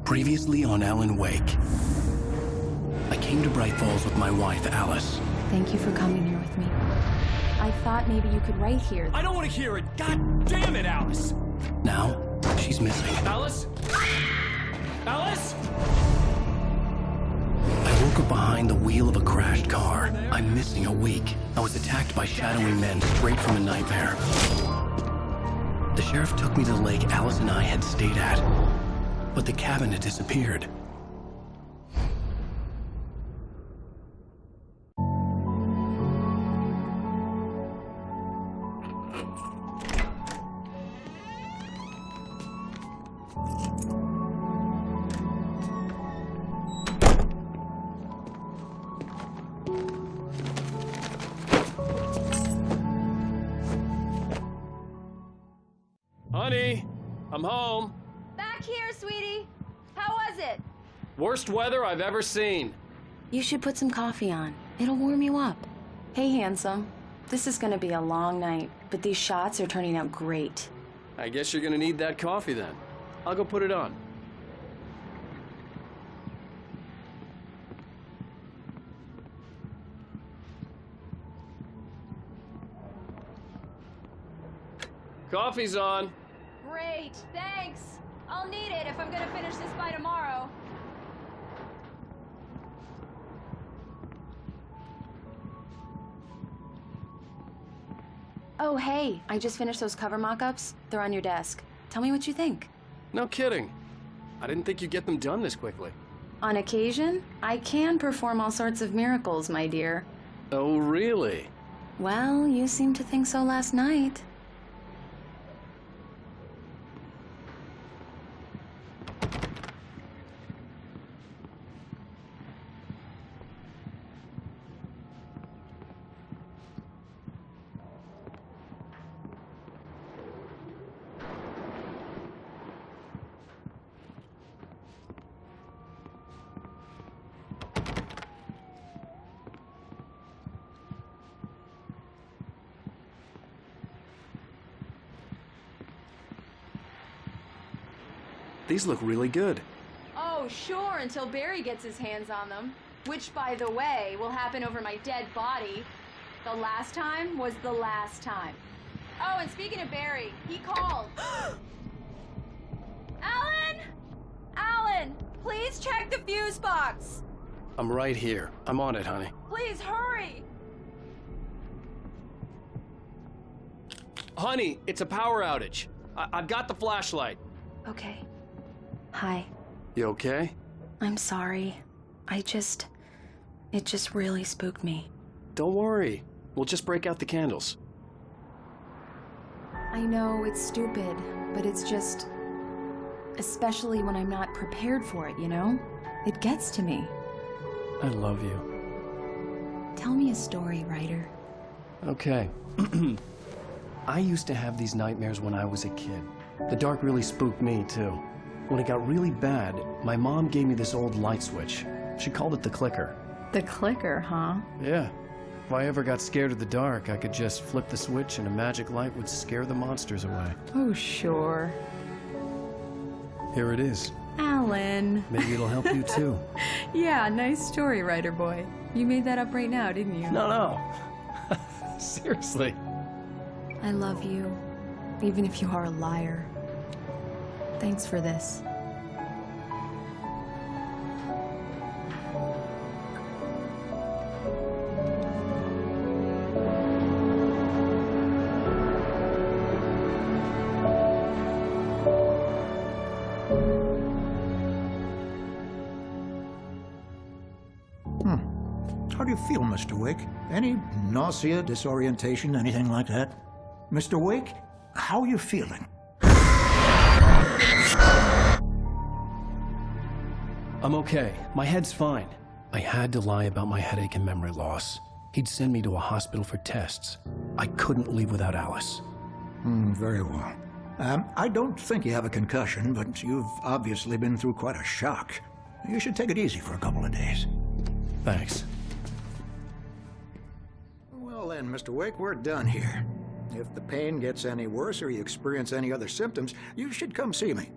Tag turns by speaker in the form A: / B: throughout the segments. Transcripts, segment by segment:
A: Previously on Alan Wake. I came to Bright Falls with my wife, Alice.
B: Thank you for coming here with me. I thought maybe you could write here.
C: I don't want to hear it! God damn it, Alice!
A: Now, she's missing.
C: Alice? Alice?
A: I woke up behind the wheel of a crashed car. I'm missing a week. I was attacked by shadowy men straight from a nightmare. The sheriff took me to the lake Alice and I had stayed at, but the cabin had disappeared.
C: Honey, I'm home.
D: Back here, sweetie. How was it?
C: Worst weather I've ever seen.
B: You should put some coffee on. It'll warm you up. Hey, handsome. This is gonna be a long night, but these shots are turning out great.
C: I guess you're gonna need that coffee then. I'll go put it on. Coffee's on.
D: Great, thanks. I'll need it if I'm gonna finish this by tomorrow.
B: Oh, hey, I just finished those cover mock-ups. They're on your desk. Tell me what you think.
C: No kidding. I didn't think you'd get them done this quickly.
B: On occasion, I can perform all sorts of miracles, my dear.
C: Oh, really?
B: Well, you seemed to think so last night.
C: These look really good.
D: Oh, sure, until Barry gets his hands on them. Which, by the way, will happen over my dead body. The last time was the last time. Oh, and speaking of Barry, he called. Alan! Alan, please check the fuse box.
C: I'm right here. I'm on it, honey.
D: Please hurry.
C: Honey, it's a power outage. I've got the flashlight.
B: Okay. Hi.
C: You okay?
B: I'm sorry. It just really spooked me.
C: Don't worry. We'll just break out the candles.
B: I know it's stupid, but it's just... especially when I'm not prepared for it, you know? It gets to me.
C: I love you.
B: Tell me a story, writer.
C: Okay. I used to have these nightmares when I was a kid. The dark really spooked me, too. When it got really bad, my mom gave me this old light switch. She called it the clicker.
B: The clicker, huh?
C: Yeah. If I ever got scared of the dark, I could just flip the switch and a magic light would scare the monsters away.
B: Oh, sure.
C: Here it is.
B: Alan.
C: Maybe it'll help you, too.
B: Yeah, nice story, writer boy. You made that up right now, didn't you?
C: No. Seriously.
B: I love you, even if you are a liar. Thanks for this.
E: How do you feel, Mr. Wake? Any nausea, disorientation, anything like that? Mr. Wake, how are you feeling?
A: I'm okay. My head's fine. I had to lie about my headache and memory loss. He'd send me to a hospital for tests. I couldn't leave without Alice.
E: Very well. I don't think you have a concussion, but you've obviously been through quite a shock. You should take it easy for a couple of days.
A: Thanks.
E: Well then, Mr. Wake, we're done here. If the pain gets any worse or you experience any other symptoms, you should come see me.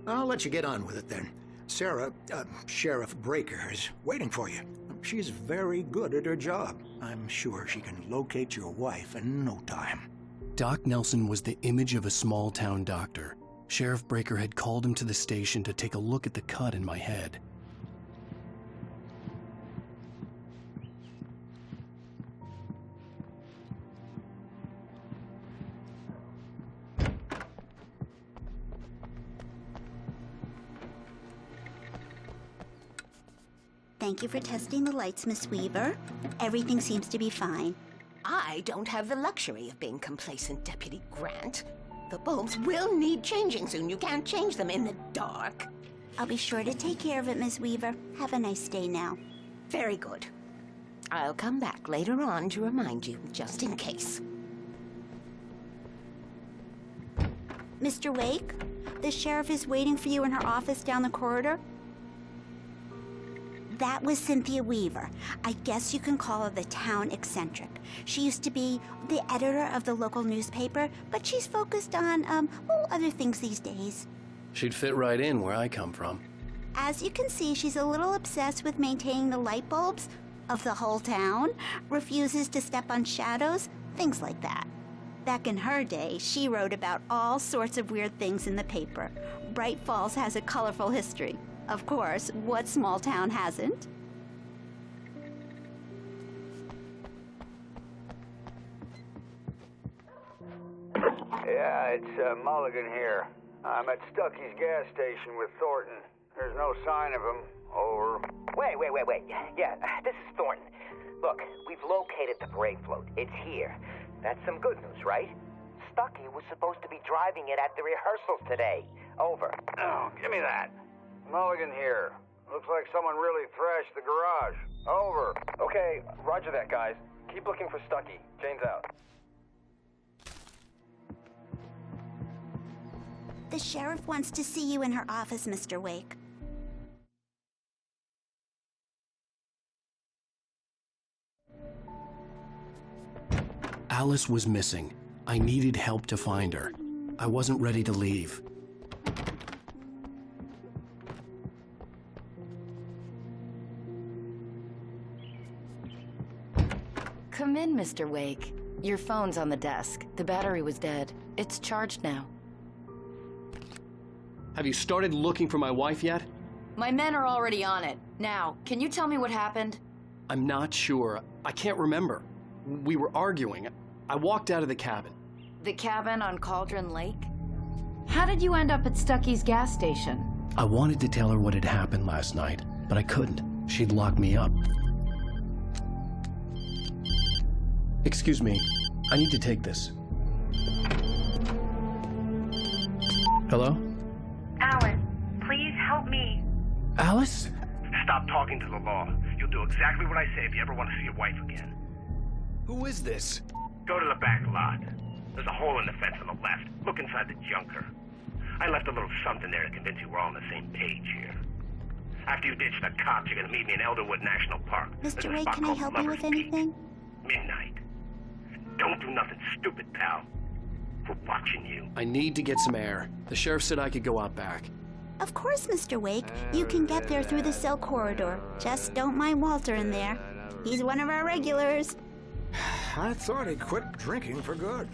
E: I'll let you get on with it then. Sarah, Sheriff Breaker, is waiting for you. She's very good at her job. I'm sure she can locate your wife in no time.
C: Doc Nelson was the image of a small-town doctor. Sheriff Breaker had called him to the station to take a look at the cut in my head.
F: Thank you for testing the lights, Miss Weaver. Everything seems to be fine.
G: I don't have the luxury of being complacent, Deputy Grant. The bulbs will need changing soon. You can't change them in the dark.
F: I'll be sure to take care of it, Miss Weaver. Have a nice day now.
G: Very good. I'll come back later on to remind you, just in case.
F: Mr. Wake, the sheriff is waiting for you in her office down the corridor. That was Cynthia Weaver. I guess you can call her the town eccentric. She used to be the editor of the local newspaper, but she's focused on, other things these days.
C: She'd fit right in where I come from.
F: As you can see, she's a little obsessed with maintaining the light bulbs of the whole town, refuses to step on shadows, things like that. Back in her day, she wrote about all sorts of weird things in the paper. Bright Falls has a colorful history. Of course, what small town hasn't?
H: Yeah, it's Mulligan here. I'm at Stucky's gas station with Thornton. There's no sign of him. Over.
I: Wait. Yeah, this is Thornton. Look, we've located the parade float. It's here. That's some good news, right? Stucky was supposed to be driving it at the rehearsals today. Over.
H: Oh, give me that. Mulligan here. Looks like someone really thrashed the garage. Over.
J: Okay, roger that, guys. Keep looking for Stucky. Jane's out.
F: The sheriff wants to see you in her office, Mr. Wake.
C: Alice was missing. I needed help to find her. I wasn't ready to leave.
B: Come in, Mr. Wake. Your phone's on the desk. The battery was dead. It's charged now.
C: Have you started looking for my wife yet?
B: My men are already on it. Now, can you tell me what happened?
C: I'm not sure. I can't remember. We were arguing. I walked out of the cabin.
B: The cabin on Cauldron Lake? How did you end up at Stucky's gas station?
C: I wanted to tell her what had happened last night, but I couldn't. She'd lock me up. Excuse me. I need to take this. Hello?
K: Alice, please help me.
C: Alice?
L: Stop talking to the law. You'll do exactly what I say if you ever want to see your wife again.
C: Who is this?
L: Go to the back lot. There's a hole in the fence on the left. Look inside the junker. I left a little something there to convince you we're all on the same page here. After you ditch the cops, you're gonna meet me in Elderwood National Park.
F: Mr. Wake, can I help you with anything?
L: Midnight. Don't do nothing stupid, pal. We're watching you.
C: I need to get some air. The sheriff said I could go out back.
F: Of course, Mr. Wake. You can get there through the cell corridor. Just don't mind Walter in there. He's one of our regulars.
E: I thought he quit drinking for good.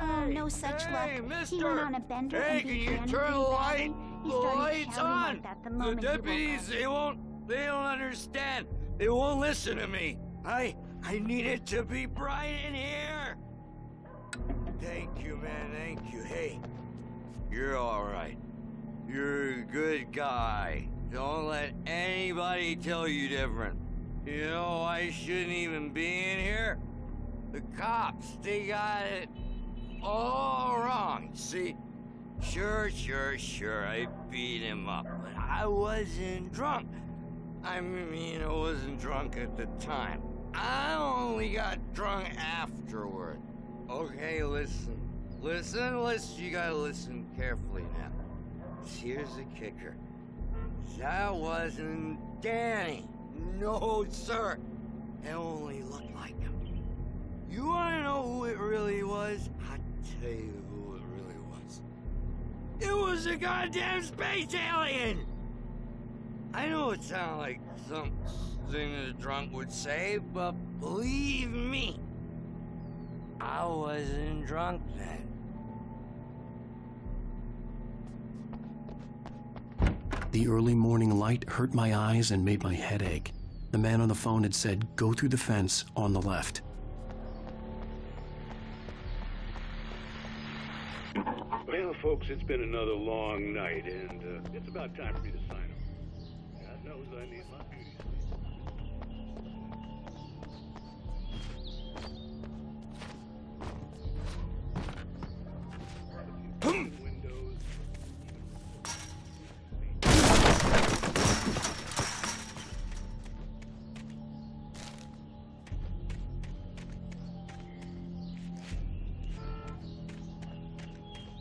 F: Oh, no such luck. He went on a bender and
H: Can
F: beat
H: you
F: Danny
H: turn the
F: really bad.
H: lights
F: He started shouting
H: on?
F: like that the
H: The
F: moment he woke
H: deputies,
F: up.
H: they don't understand. They won't listen to me. I need it to be bright in here. Thank you, man, thank you. Hey, you're all right. You're a good guy. Don't let anybody tell you different. You know, I shouldn't even be in here. The cops, they got it all wrong. See, sure, I beat him up, but I wasn't drunk. I mean, I wasn't drunk at the time. I only got drunk afterward. Okay, listen. You gotta listen carefully now. Here's the kicker. That wasn't Danny. No, sir. It only looked like him. You wanna know who it really was? I'll tell you who it really was. It was a goddamn space alien! I know it sounds like something a drunk would say, but believe me, I wasn't drunk then.
C: The early morning light hurt my eyes and made my head ache. The man on the phone had said, go through the fence on the left.
M: Well, folks, it's been another long night, and it's about time for me to sign off. God knows I need my beauty sleep. Windows.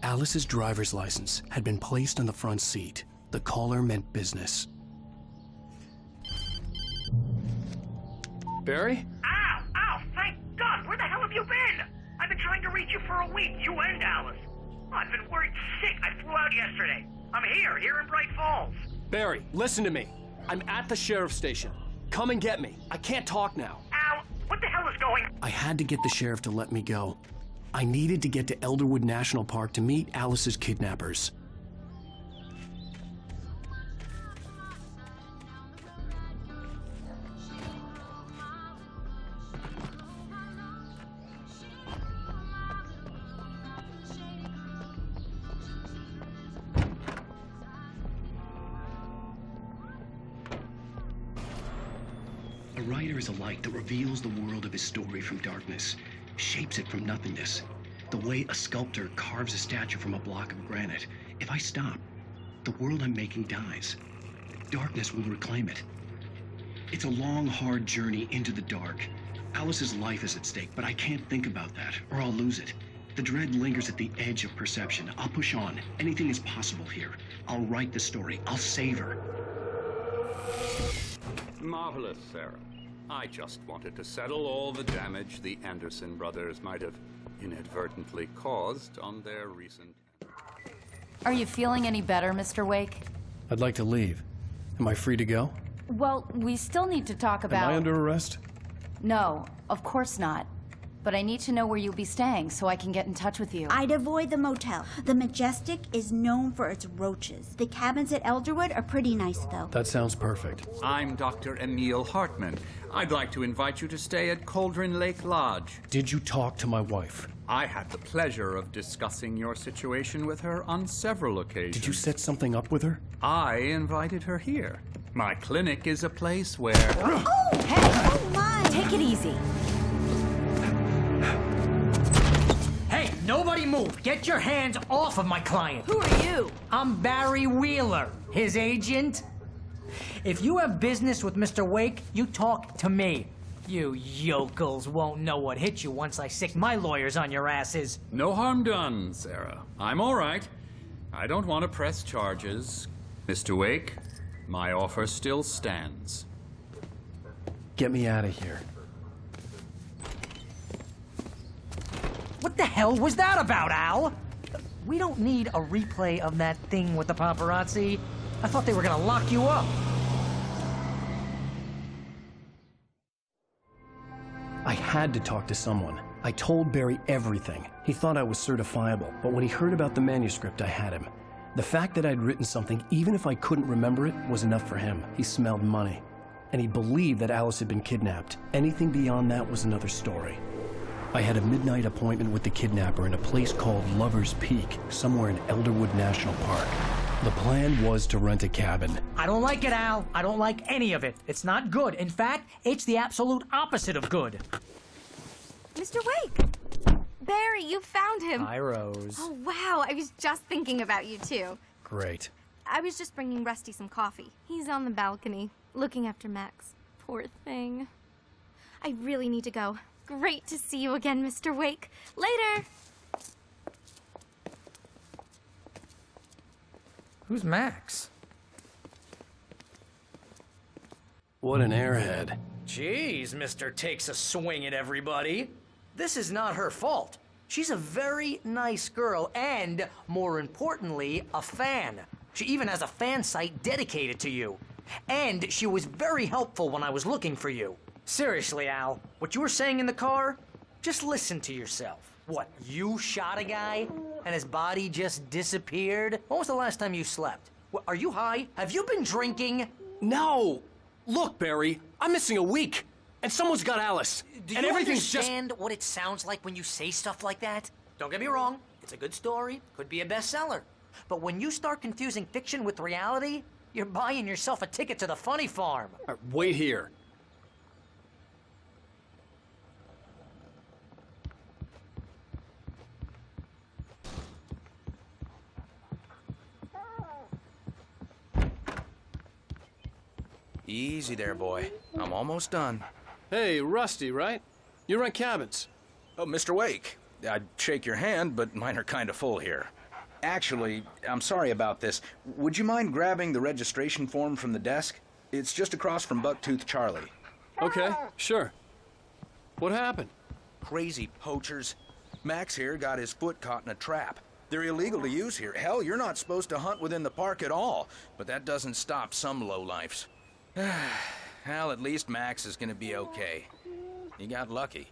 C: Alice's driver's license had been placed on the front seat. The caller meant business. Barry?
L: Ow! Ow! Thank God! Where the hell have you been? I've been trying to reach you for a week, you and Alice. Oh, I've been worried sick. I flew out yesterday. I'm here in Bright Falls.
C: Barry, listen to me. I'm at the sheriff's station. Come and get me. I can't talk now.
L: Ow! What the hell is going on?
C: I had to get the sheriff to let me go. I needed to get to Elderwood National Park to meet Alice's kidnappers. A writer is a light that reveals the world of his story from darkness, shapes it from nothingness. The way a sculptor carves a statue from a block of granite. If I stop, the world I'm making dies. Darkness will reclaim it. It's a long, hard journey into the dark. Alice's life is at stake, but I can't think about that, or I'll lose it. The dread lingers at the edge of perception. I'll push on. Anything is possible here. I'll write the story. I'll save her.
M: Marvelous, Sarah. I just wanted to settle all the damage the Anderson brothers might have inadvertently caused on their recent...
N: Are you feeling any better, Mr. Wake?
C: I'd like to leave. Am I free to go?
N: Well, we still need to talk about...
C: Am I under arrest?
N: No, of course not. But I need to know where you'll be staying so I can get in touch with you.
F: I'd avoid the motel. The Majestic is known for its roaches. The cabins at Elderwood are pretty nice, though.
C: That sounds perfect.
O: I'm Dr. Emil Hartman. I'd like to invite you to stay at Cauldron Lake Lodge.
C: Did you talk to my wife?
O: I had the pleasure of discussing your situation with her on several occasions.
C: Did you set something up with her?
O: I invited her here. My clinic is a place where...
F: Oh! Hey! Oh, my!
N: Take it easy.
P: Hey, nobody move! Get your hands off of my client!
N: Who are you?
P: I'm Barry Wheeler, his agent. If you have business with Mr. Wake, you talk to me. You yokels won't know what hit you once I sick my lawyers on your asses.
O: No harm done, Sarah. I'm all right. I don't want to press charges. Mr. Wake, my offer still stands.
C: Get me out of here.
P: What the hell was that about, Al? We don't need a replay of that thing with the paparazzi. I thought they were gonna lock you up.
C: I had to talk to someone. I told Barry everything. He thought I was certifiable, but when he heard about the manuscript, I had him. The fact that I'd written something, even if I couldn't remember it, was enough for him. He smelled money. And he believed that Alice had been kidnapped. Anything beyond that was another story. I had a midnight appointment with the kidnapper in a place called Lover's Peak, somewhere in Elderwood National Park. The plan was to rent a cabin.
P: I don't like it, Al. I don't like any of it. It's not good. In fact, it's the absolute opposite of good.
D: Mr. Wake! Barry, you found him.
P: Hi, Rose.
D: Oh, wow. I was just thinking about you, too.
C: Great.
D: I was just bringing Rusty some coffee. He's on the balcony, looking after Max. Poor thing. I really need to go. Great to see you again, Mr. Wake. Later!
P: Who's Max?
C: What an airhead.
P: Jeez, Mr. Takes a swing at everybody. This is not her fault. She's a very nice girl and, more importantly, a fan. She even has a fan site dedicated to you. And she was very helpful when I was looking for you. Seriously, Al, what you were saying in the car, just listen to yourself. What, you shot a guy and his body just disappeared? When was the last time you slept? What, are you high? Have you been drinking?
C: No! Look, Barry, I'm missing a week, and someone's got Alice.
P: Do
C: and
P: you
C: everything's
P: understand what it sounds like when you say stuff like that? Don't get me wrong, it's a good story, could be a bestseller. But when you start confusing fiction with reality, you're buying yourself a ticket to the funny farm.
C: Wait here.
Q: Easy there, boy. I'm almost done.
C: Hey, Rusty, right? You rent cabins.
Q: Oh, Mr. Wake. I'd shake your hand, but mine are kind of full here. Actually, I'm sorry about this. Would you mind grabbing the registration form from the desk? It's just across from Bucktooth Charlie.
C: Okay, sure. What happened?
Q: Crazy poachers. Max here got his foot caught in a trap. They're illegal to use here. Hell, you're not supposed to hunt within the park at all. But that doesn't stop some lowlifes. Well, at least Max is gonna be okay. He got lucky.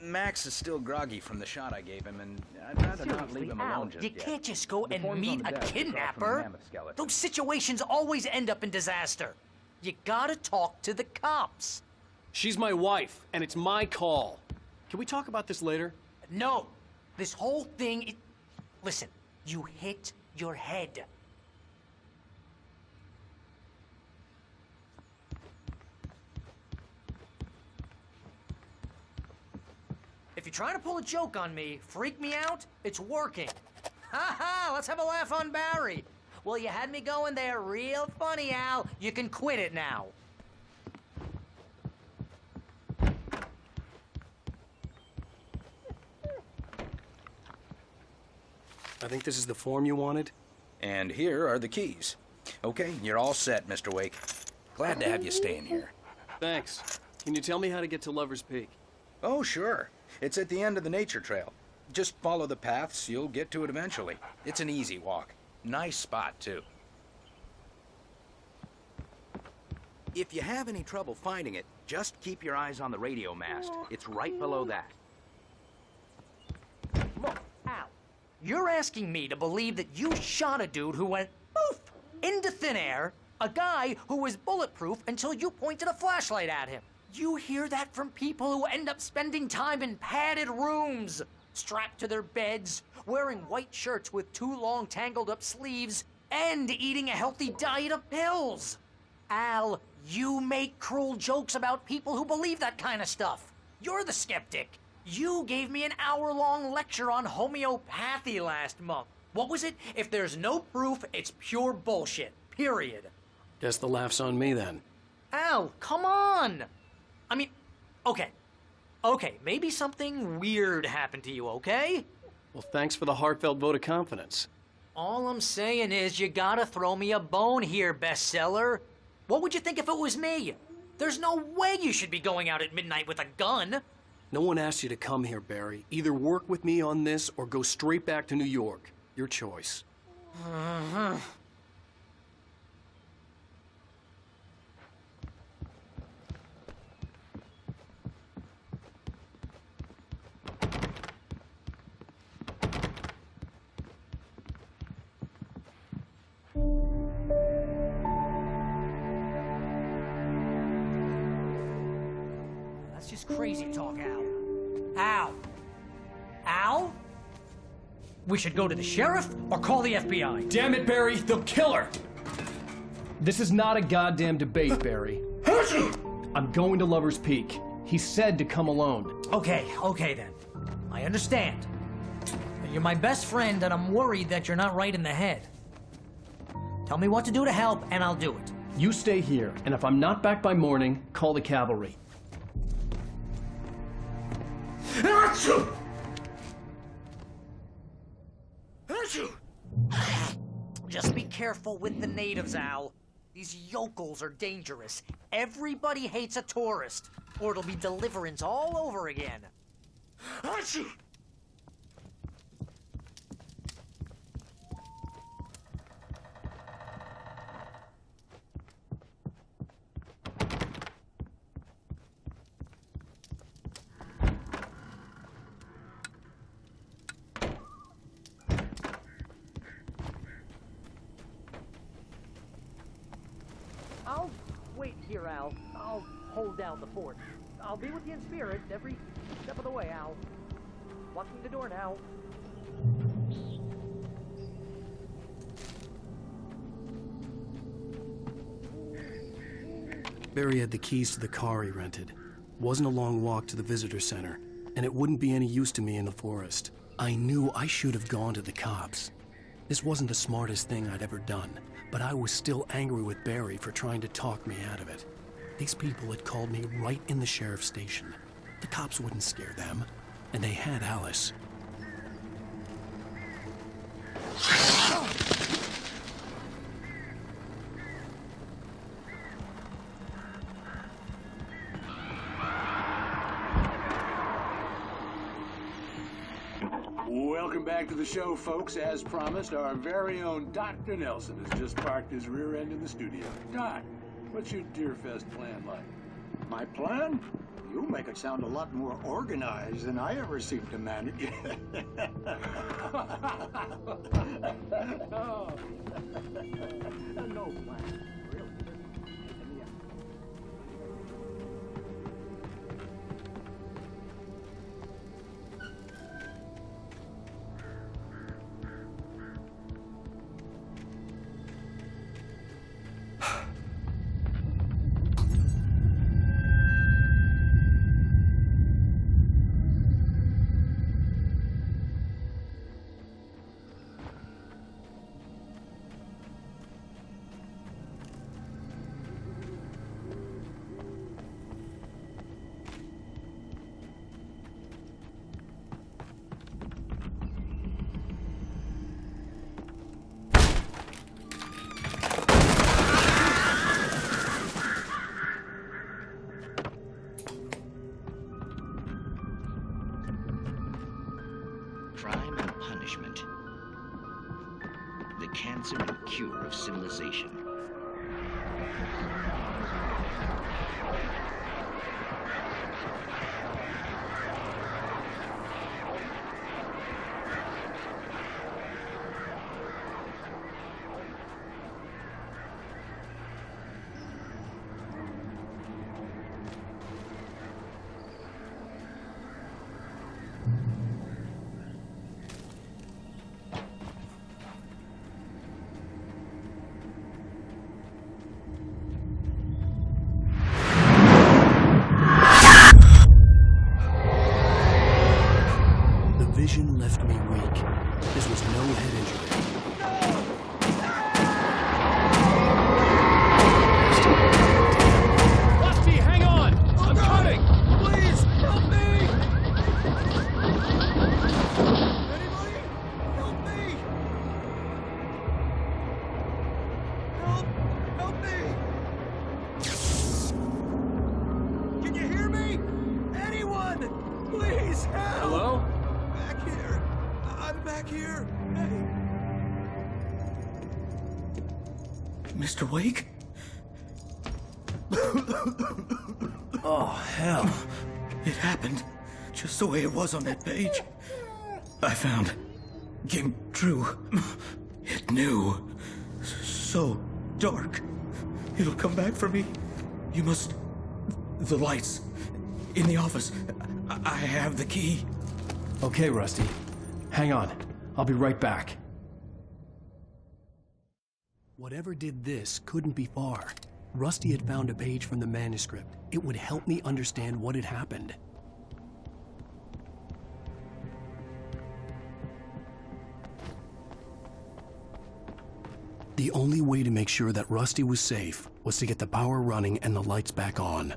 Q: Max is still groggy from the shot I gave him, and I'd rather not leave him alone just
P: you
Q: yet.
P: can't just go
Q: The
P: and
Q: form's
P: meet
Q: on the
P: a
Q: desk across from the
P: kidnapper.
Q: mammoth skeleton.
P: Those situations always end up in disaster. You gotta talk to the cops.
C: She's my wife, and it's my call. Can we talk about this later?
P: No. This whole thing, listen, you hit your head. If you're trying to pull a joke on me, freak me out, it's working. Ha ha, let's have a laugh on Barry. Well, you had me going there real funny, Al. You can quit it now.
C: I think this is the form you wanted.
Q: And here are the keys. Okay, you're all set, Mr. Wake. Glad to have you staying here.
C: Thanks. Can you tell me how to get to Lover's Peak?
Q: Oh, sure. It's at the end of the nature trail. Just follow the paths, you'll get to it eventually. It's an easy walk. Nice spot, too. If you have any trouble finding it, just keep your eyes on the radio mast. It's right below that.
P: Look, Al, you're asking me to believe that you shot a dude who went poof into thin air, a guy who was bulletproof until you pointed a flashlight at him. You hear that from people who end up spending time in padded rooms, strapped to their beds, wearing white shirts with too long tangled up sleeves, and eating a healthy diet of pills. Al, you make cruel jokes about people who believe that kind of stuff. You're the skeptic. You gave me an hour-long lecture on homeopathy last month. What was it? If there's no proof, it's pure bullshit. Period.
C: Guess the laugh's on me then.
P: Al, come on! I mean, okay, maybe something weird happened to you, okay?
C: Well, thanks for the heartfelt vote of confidence.
P: All I'm saying is you gotta throw me a bone here, bestseller. What would you think if it was me? There's no way you should be going out at midnight with a gun.
C: No one asked you to come here, Barry. Either work with me on this or go straight back to New York. Your choice.
P: That's just crazy talk, Al. Al? Al? We should go to the sheriff or call the FBI.
C: Damn it, Barry, they'll kill her! This is not a goddamn debate, Barry. I'm going to Lover's Peak. He said to come alone.
P: Okay then. I understand. You're my best friend and I'm worried that you're not right in the head. Tell me what to do to help and I'll do it.
C: You stay here, and if I'm not back by morning, call the cavalry.
P: Just be careful with the natives, Al. These yokels are dangerous. Everybody hates a tourist, or it'll be deliverance all over again. here, Al. I'll hold down the fort. I'll be with you in spirit every step of the way, Al. Locking the door now.
C: Barry had the keys to the car he rented. Wasn't a long walk to the visitor center, and it wouldn't be any use to me in the forest. I knew I should have gone to the cops. This wasn't the smartest thing I'd ever done, but I was still angry with Barry for trying to talk me out of it. These people had called me right in the sheriff's station. The cops wouldn't scare them, and they had Alice.
R: Welcome back to the show, folks. As promised, our very own Dr. Nelson has just parked his rear end in the studio. Doc, what's your Deerfest plan like?
E: My plan? You make it sound a lot more organized than I ever seem to manage.
R: Oh. No plan, really.
S: Crime and punishment. The cancer and cure of civilization.
C: Vision left me weak. This was no head injury.
R: Rusty, hang on! I'm coming! Please, help me! Anybody? Help me! Help me! Can you hear me? Anyone? Please, help! Hello? Back here. I'm back here. Hey.
E: Mr. Wake?
C: Oh, hell.
E: It happened just the way it was on that page. I found. Came true. It knew. So dark. It'll come back for me. You must... The lights. In the office. I have the key.
C: Okay, Rusty. Hang on. I'll be right back. Whatever did this couldn't be far. Rusty had found a page from the manuscript. It would help me understand what had happened. The only way to make sure that Rusty was safe was to get the power running and the lights back on.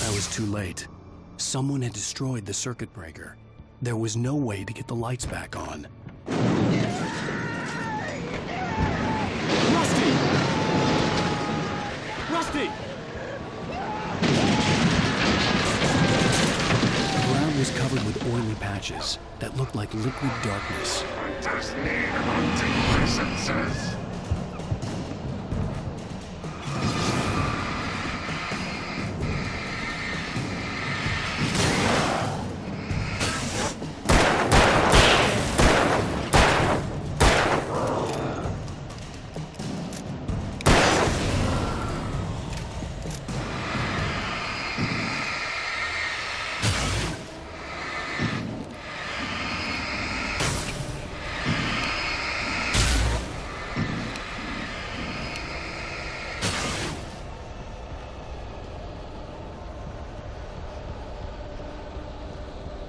C: I was too late. Someone had destroyed the circuit breaker. There was no way to get the lights back on. Rusty! patches that looked like liquid darkness.
T: Just need hunting licenses.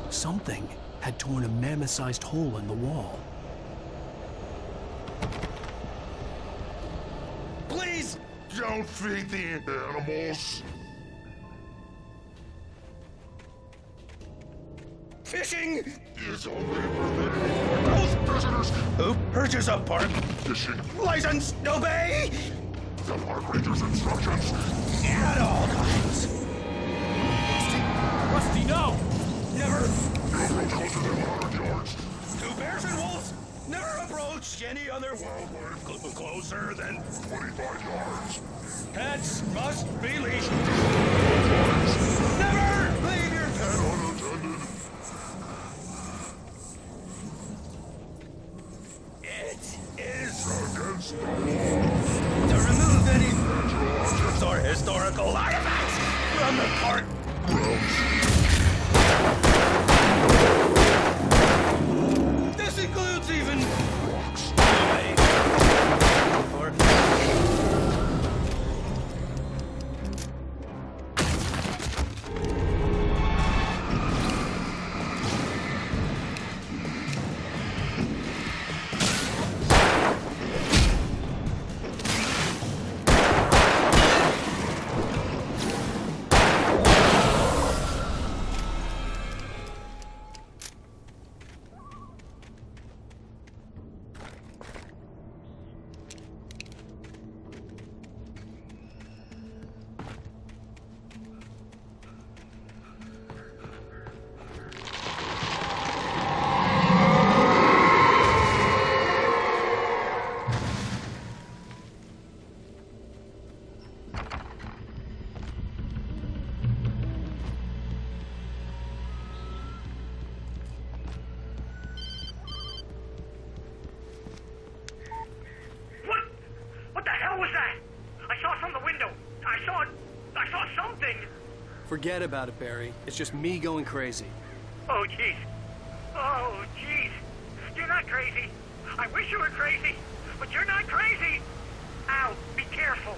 C: Something had torn a mammoth-sized hole in the wall.
T: Please don't feed the animals.
Q: Fishing
T: is only worth it. Those visitors.
Q: Who purchase a park
T: Fishing
Q: license? Obey
T: the park ranger's instructions.
Q: at all times.
C: Rusty, no!
Q: Never.
T: Don't approach closer than 100 yards.
Q: To bears and wolves, never approach any other wildlife closer than
T: 25 yards.
Q: Pets must be leashed. Never leave your pet
T: unattended.
Q: It is
T: against the law
Q: to remove any objects or historical artifacts from the park grounds. This includes even rocks.
C: Forget about it, Barry. It's just me going crazy.
L: Oh, jeez. Oh, jeez. You're not crazy. I wish you were crazy, but you're not crazy. Ow, be careful.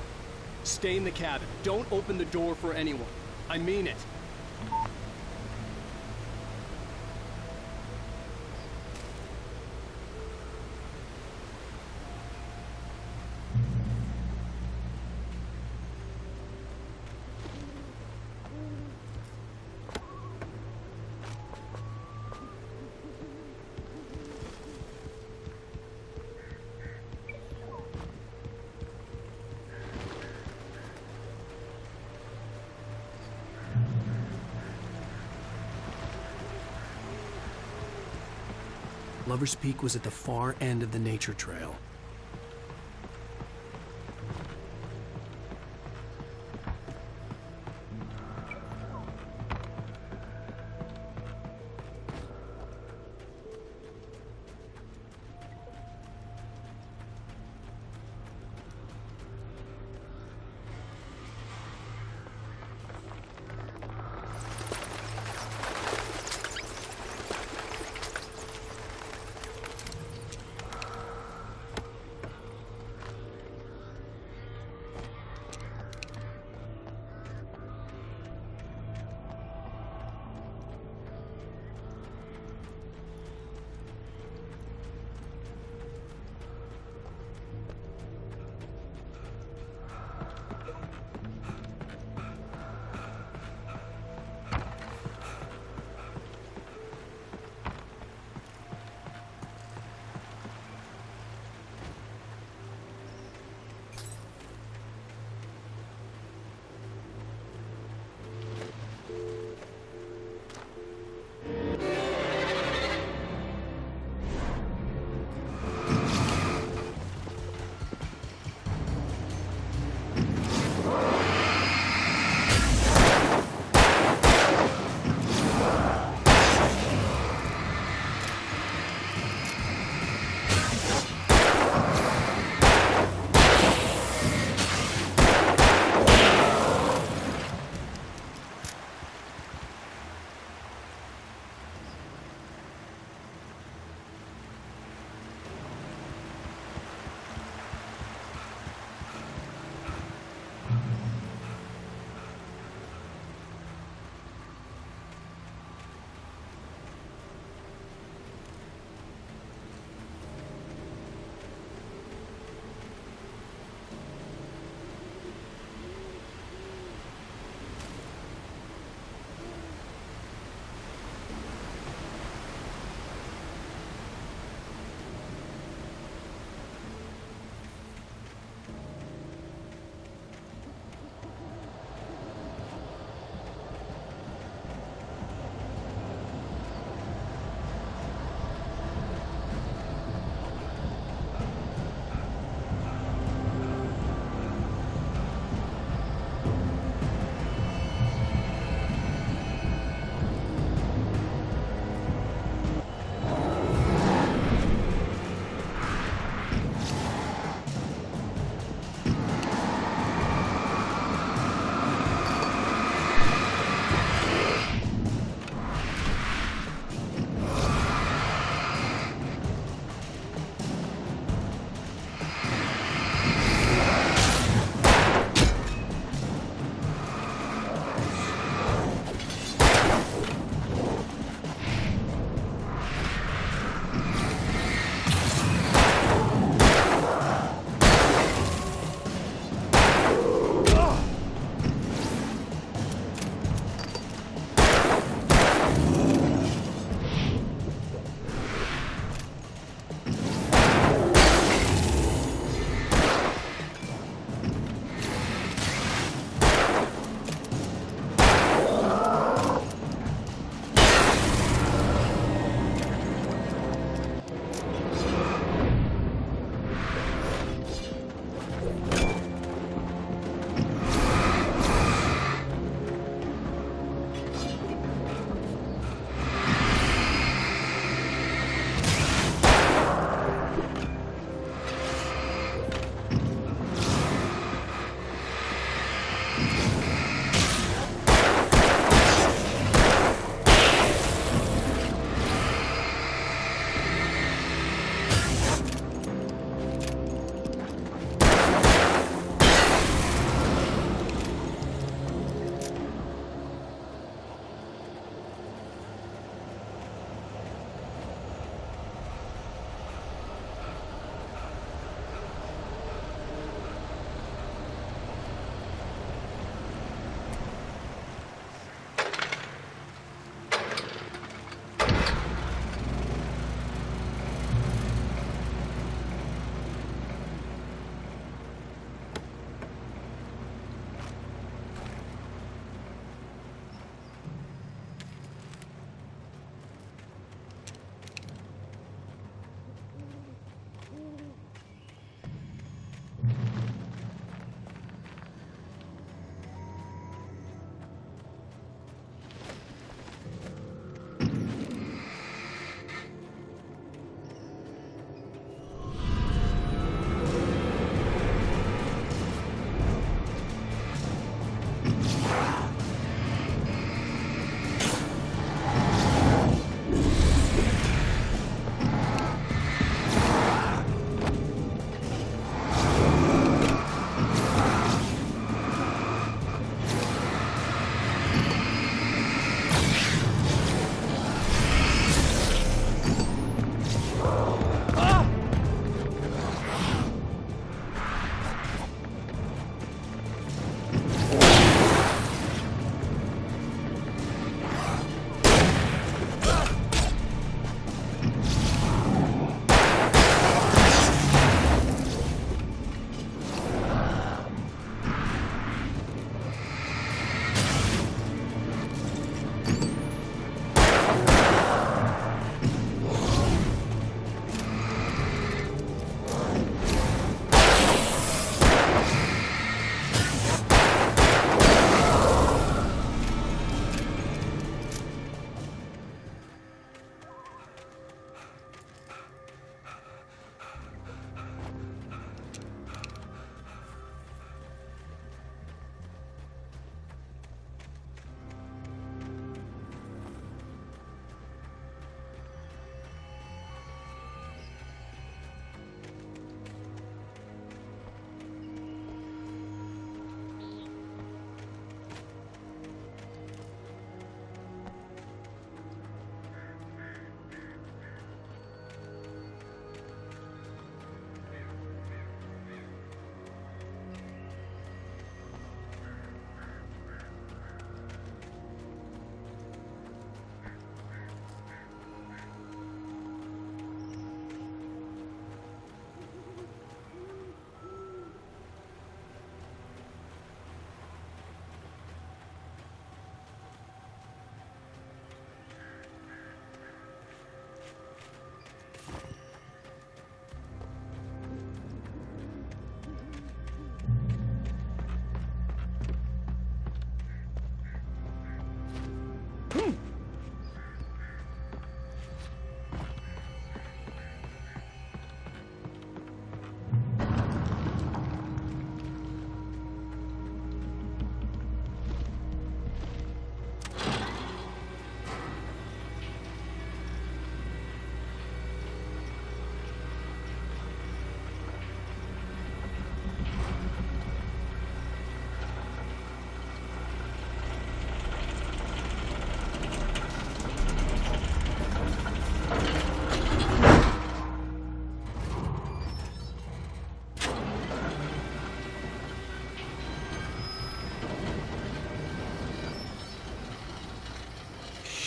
C: Stay in the cabin. Don't open the door for anyone. I mean it. Lover's Peak was at the far end of the nature trail.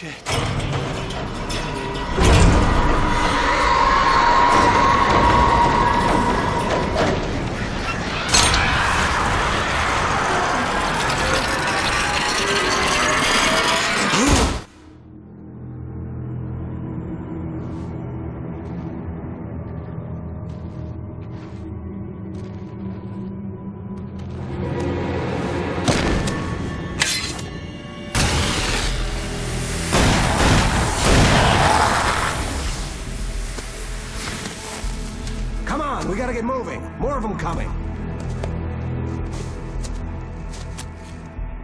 C: Shit.
U: Come on, we gotta get moving. More of them coming.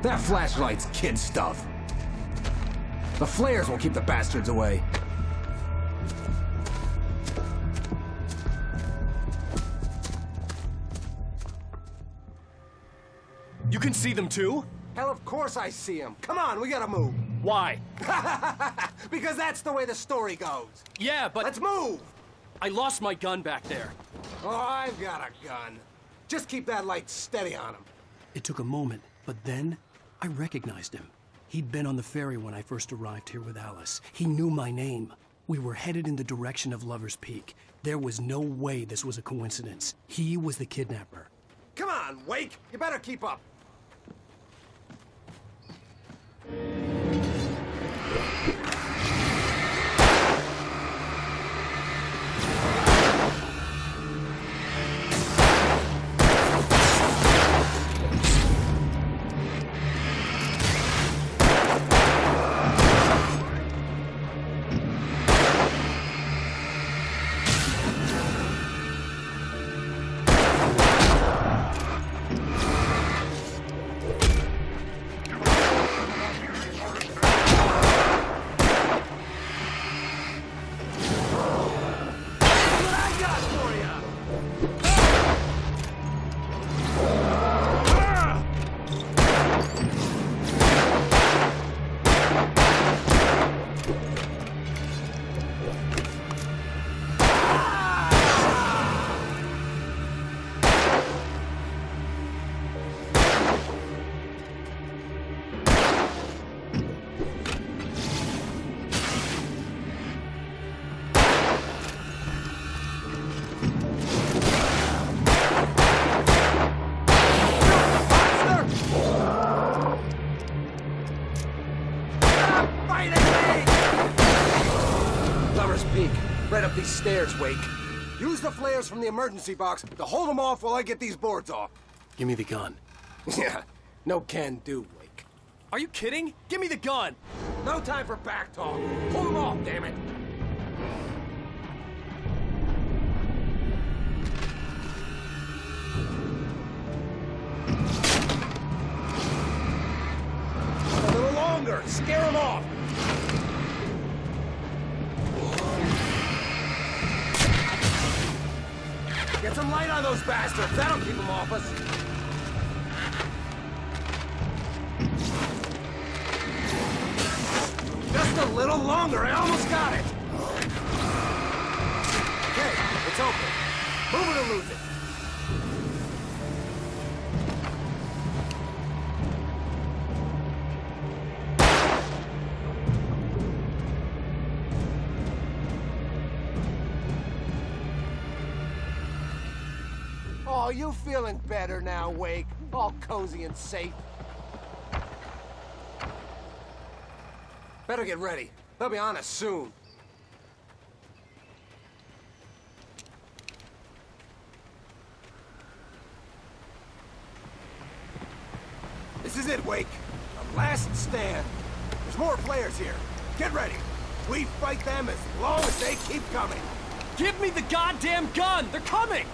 U: That flashlight's kid stuff. The flares will keep the bastards away.
C: You can see them too?
U: Hell, of course I see them. Come on, we gotta move.
C: Why?
U: Because that's the way the story goes.
C: Yeah, but...
U: Let's move!
C: I lost my gun back there.
U: Oh, I've got a gun. Just keep that light steady on him.
C: It took a moment, but then I recognized him. He'd been on the ferry when I first arrived here with Alice. He knew my name. We were headed in the direction of Lover's Peak. There was no way this was a coincidence. He was the kidnapper.
U: Come on, Wake! You better keep up. Right up these stairs, Wake. Use the flares from the emergency box to hold them off while I get these boards off.
C: Give me the gun.
U: Yeah, no can do, Wake.
C: Are you kidding? Give me the gun!
U: No time for back talk. Hold them off, damn it. A little longer. Scare them off. Get some light on those bastards. That'll keep them off us. Just a little longer. I almost got it. Okay, it's open. Move it or lose it. Oh, you feeling better now, Wake? All cozy and safe. Better get ready. They'll be on us soon. This is it, Wake. A last stand. There's more flares here. Get ready. We fight them as long as they keep coming.
C: Give me the goddamn gun! They're coming!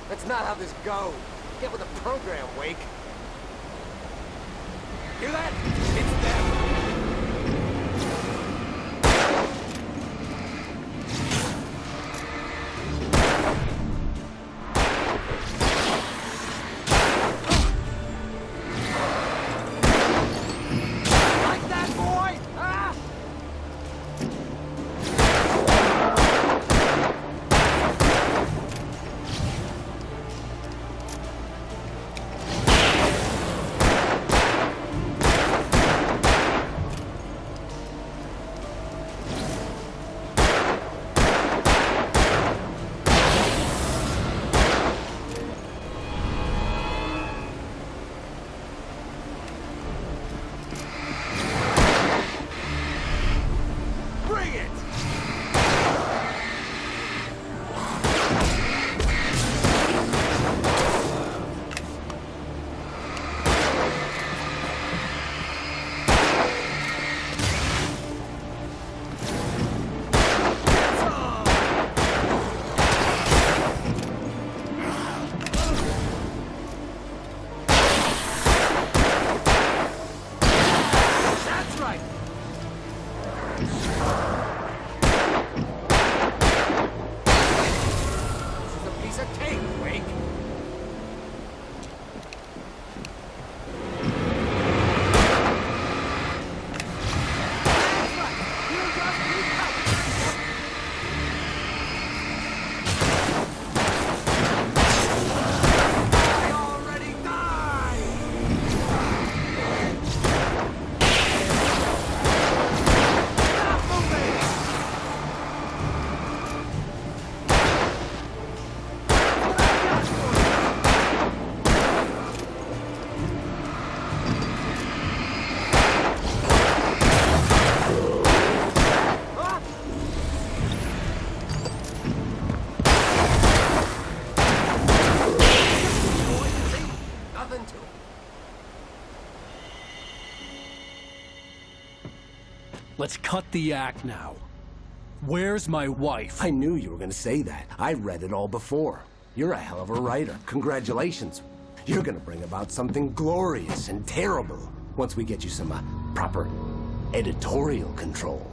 U: That's not how this goes. Get with the program, Wake. Hear that? It's them. Like that, boy? Ah! take, Wake?
C: Let's cut the act now. Where's my wife?
A: I knew you were gonna say that. I read it all before. You're a hell of a writer. Congratulations. You're gonna bring about something glorious and terrible once we get you some proper editorial control.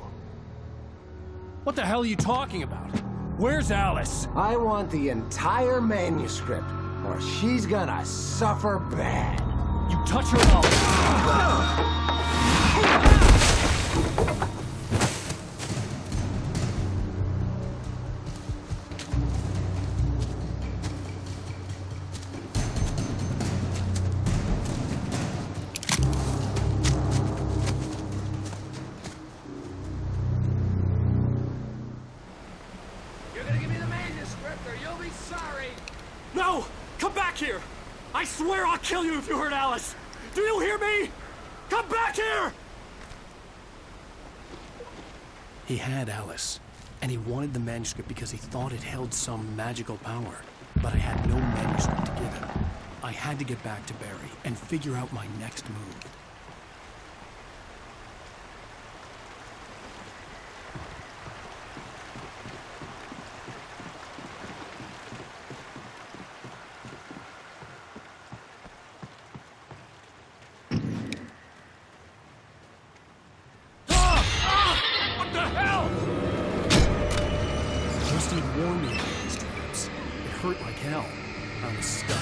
C: What the hell are you talking about? Where's Alice?
A: I want the entire manuscript, or she's gonna suffer bad.
C: You touch her up.
V: No! Come back here! I swear I'll kill you if you hurt Alice! Do you hear me? Come back here!
C: He had Alice, and he wanted the manuscript because he thought it held some magical power. But I had no manuscript to give him. I had to get back to Barry and figure out my next move. Warn me about these traps. It hurt like hell. I was stuck.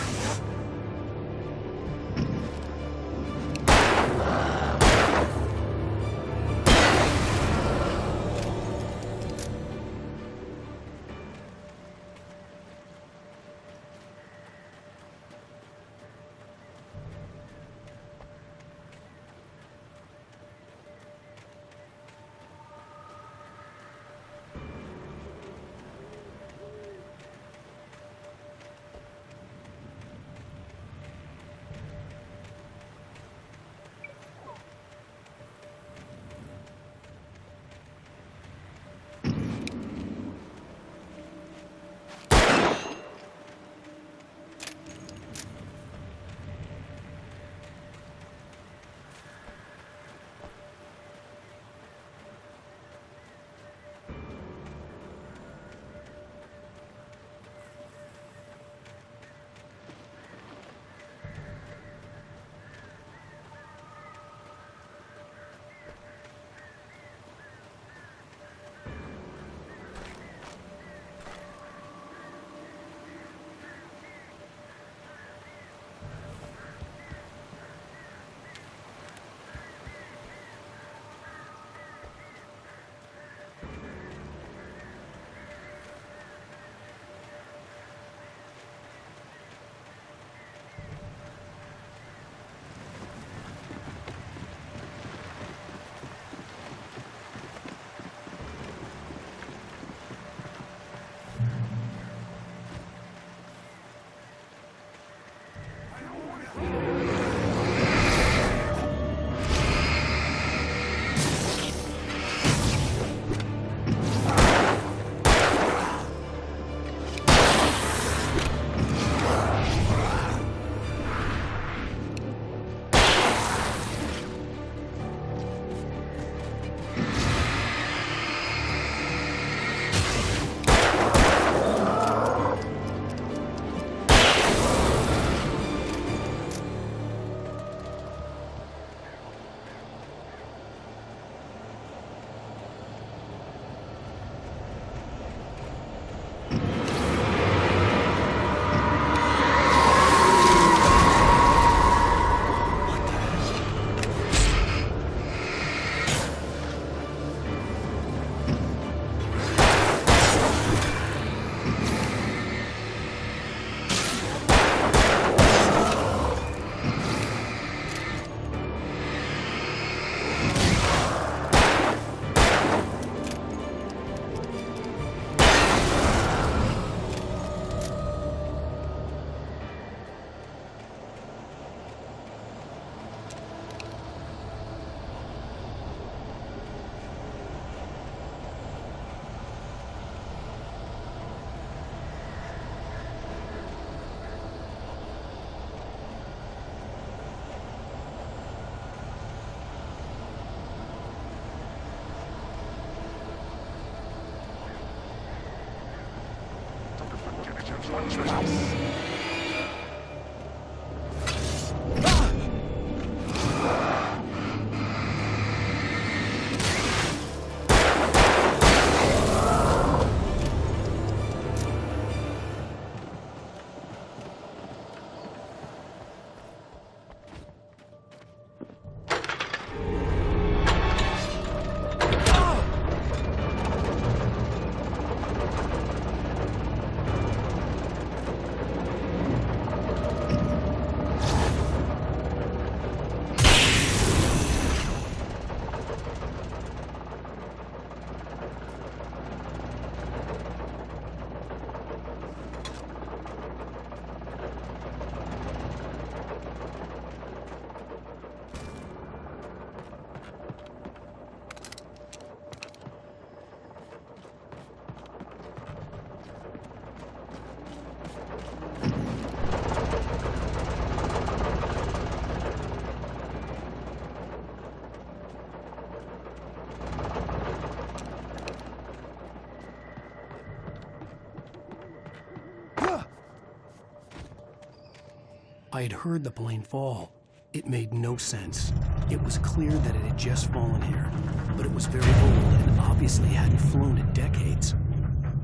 C: I had heard the plane fall. It made no sense. It was clear that it had just fallen here, but it was very old and obviously hadn't flown in decades.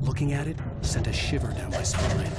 C: Looking at it sent a shiver down my spine.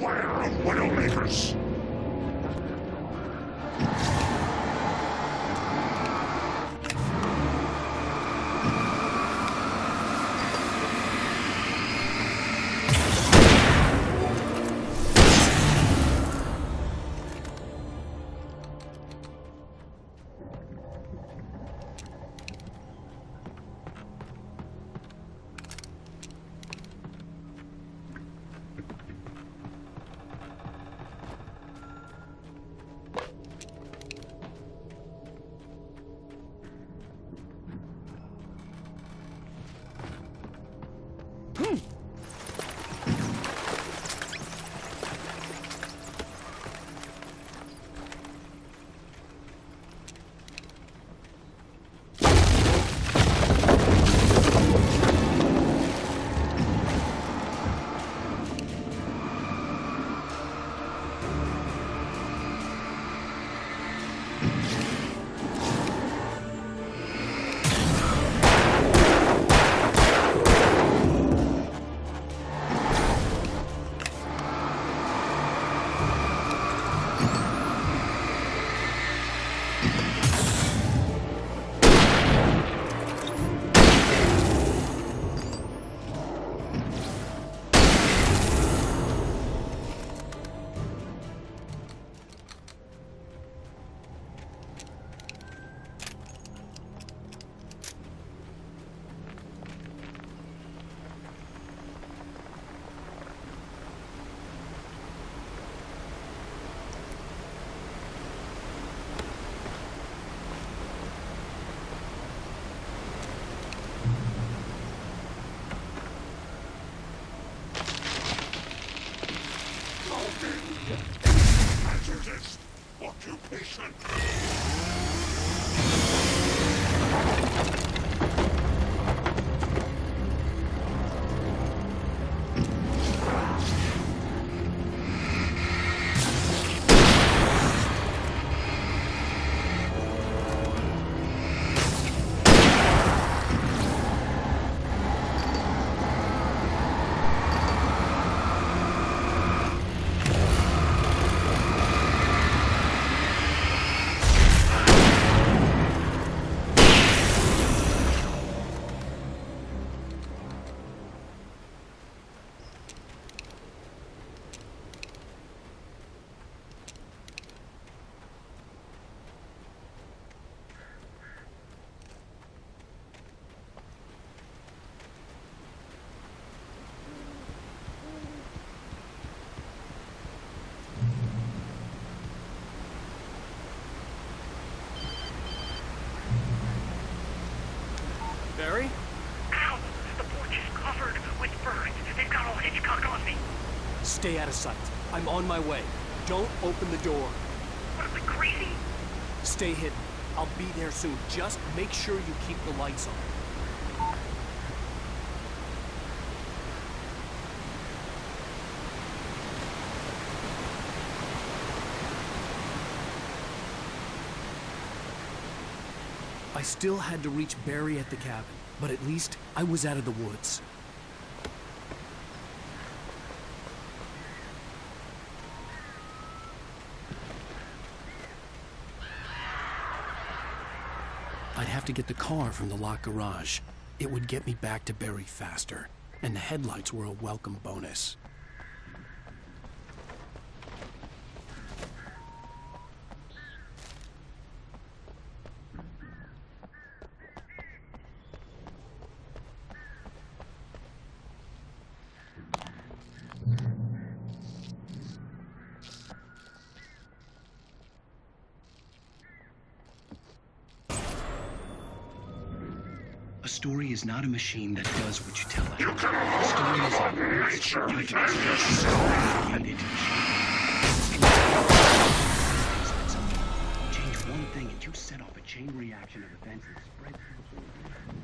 T: Beware of Widowmakers. Hazardous occupation.
V: Barry?
L: Ow! The porch is covered with birds. They've got all Hitchcock on me.
V: Stay out of sight. I'm on my way. Don't open the door.
L: What am I, crazy?
V: Stay hidden. I'll be there soon. Just make sure you keep the lights on. I still had to reach Barry at the cabin, but at least I was out of the woods. I'd have to get the car from the locked garage. It would get me back to Barry faster, and the headlights were a welcome bonus. A story is not a machine that does what you tell it.
T: You can override nature with yourself.
C: Change one thing and you set off a chain reaction of events that spread through the whole world.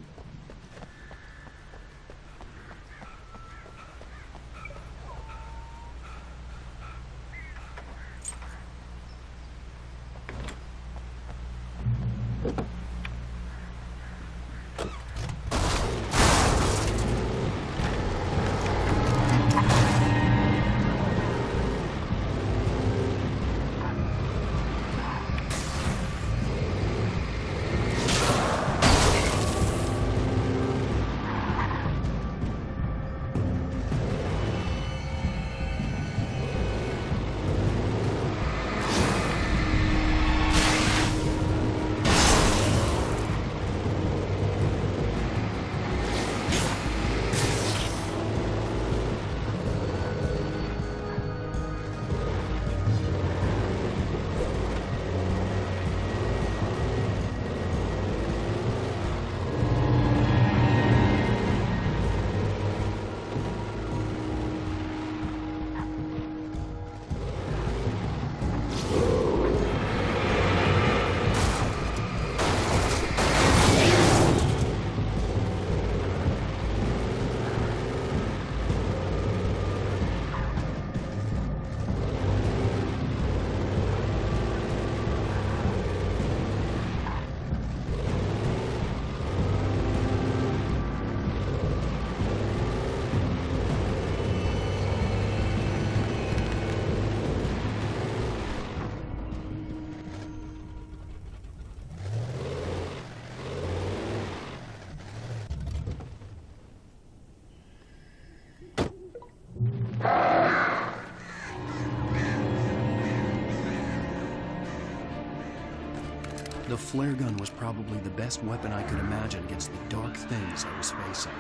V: The flare gun was probably the best weapon I could imagine against the dark things I was facing.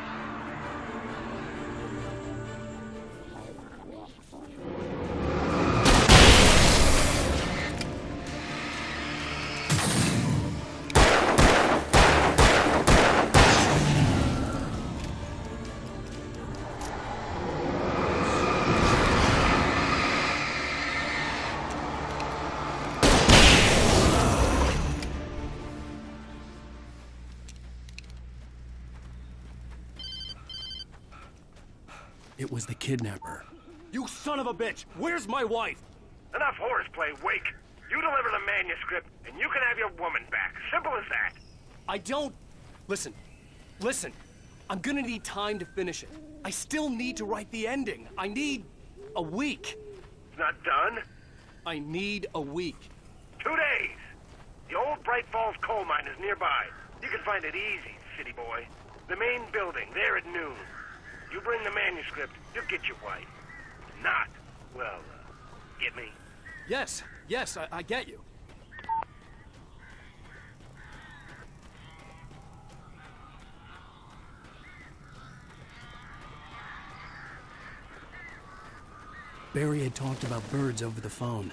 V: It was the kidnapper.
G: You son of a bitch! Where's my wife?
L: Enough horseplay, Wake. You deliver the manuscript, and you can have your woman back. Simple as that.
G: I don't... Listen. I'm gonna need time to finish it. I still need to write the ending. I need a week.
L: It's not done?
G: I need a week.
L: 2 days. The old Bright Falls coal mine is nearby. You can find it easy, city boy. The main building, there at noon. You bring the manuscript, you'll get your wife. Not, well, get me?
G: Yes, I get you.
V: Barry had talked about birds over the phone.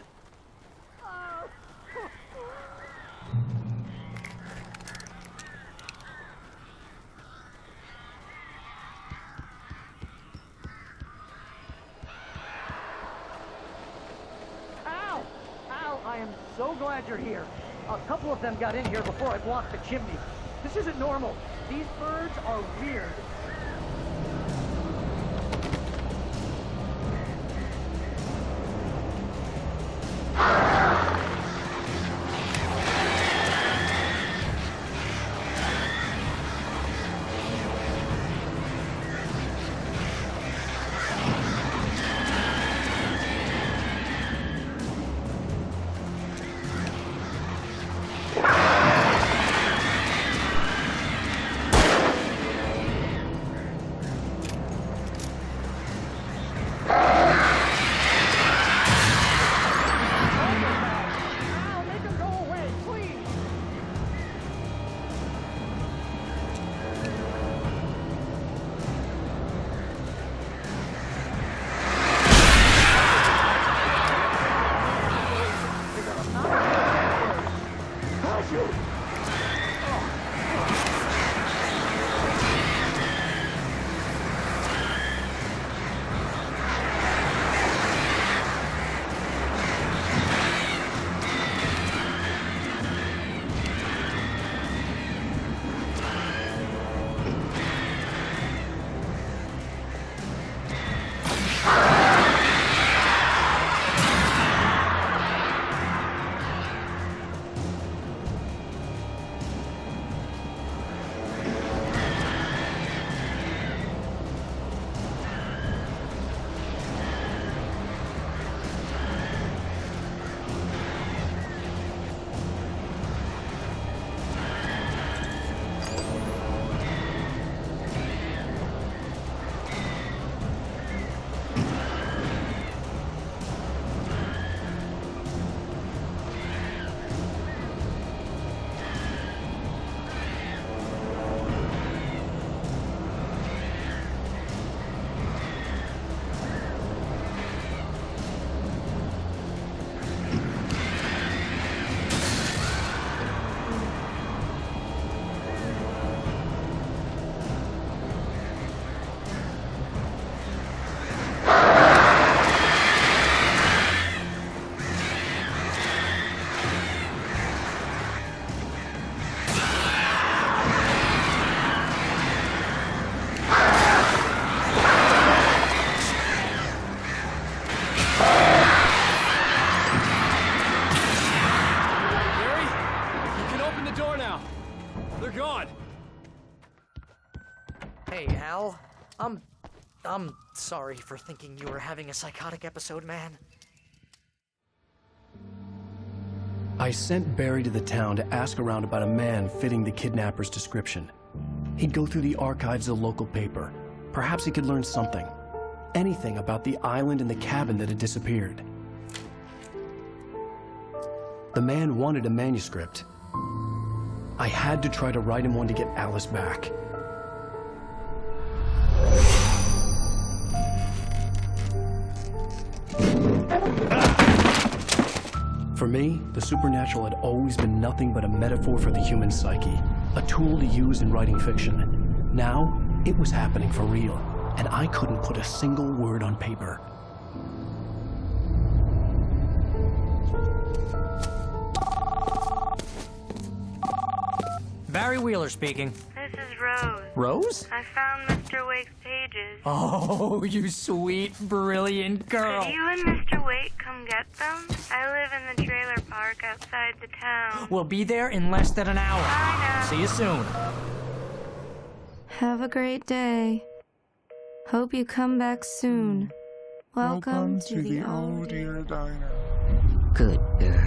P: I am so glad you're here. A couple of them got in here before I blocked the chimney. This isn't normal. These birds are weird. I'm sorry for thinking you were having a psychotic episode, man.
V: I sent Barry to the town to ask around about a man fitting the kidnapper's description. He'd go through the archives of the local paper. Perhaps he could learn something. Anything about the island and the cabin that had disappeared. The man wanted a manuscript. I had to try to write him one to get Alice back. For me, the supernatural had always been nothing but a metaphor for the human psyche, a tool to use in writing fiction. Now, it was happening for real, and I couldn't put a single word on paper.
P: Barry Wheeler speaking.
K: This is Rose.
P: Rose?
K: I found Mr. Wake's pages.
P: Oh, you sweet, brilliant girl.
K: Could you and Mr. Wake come get them? I live in the trailer park outside the town.
P: We'll be there in less than an hour.
K: I know.
P: See you soon.
I: Have a great day. Hope you come back soon. Welcome to the Old Dear Diner.
S: Good girl.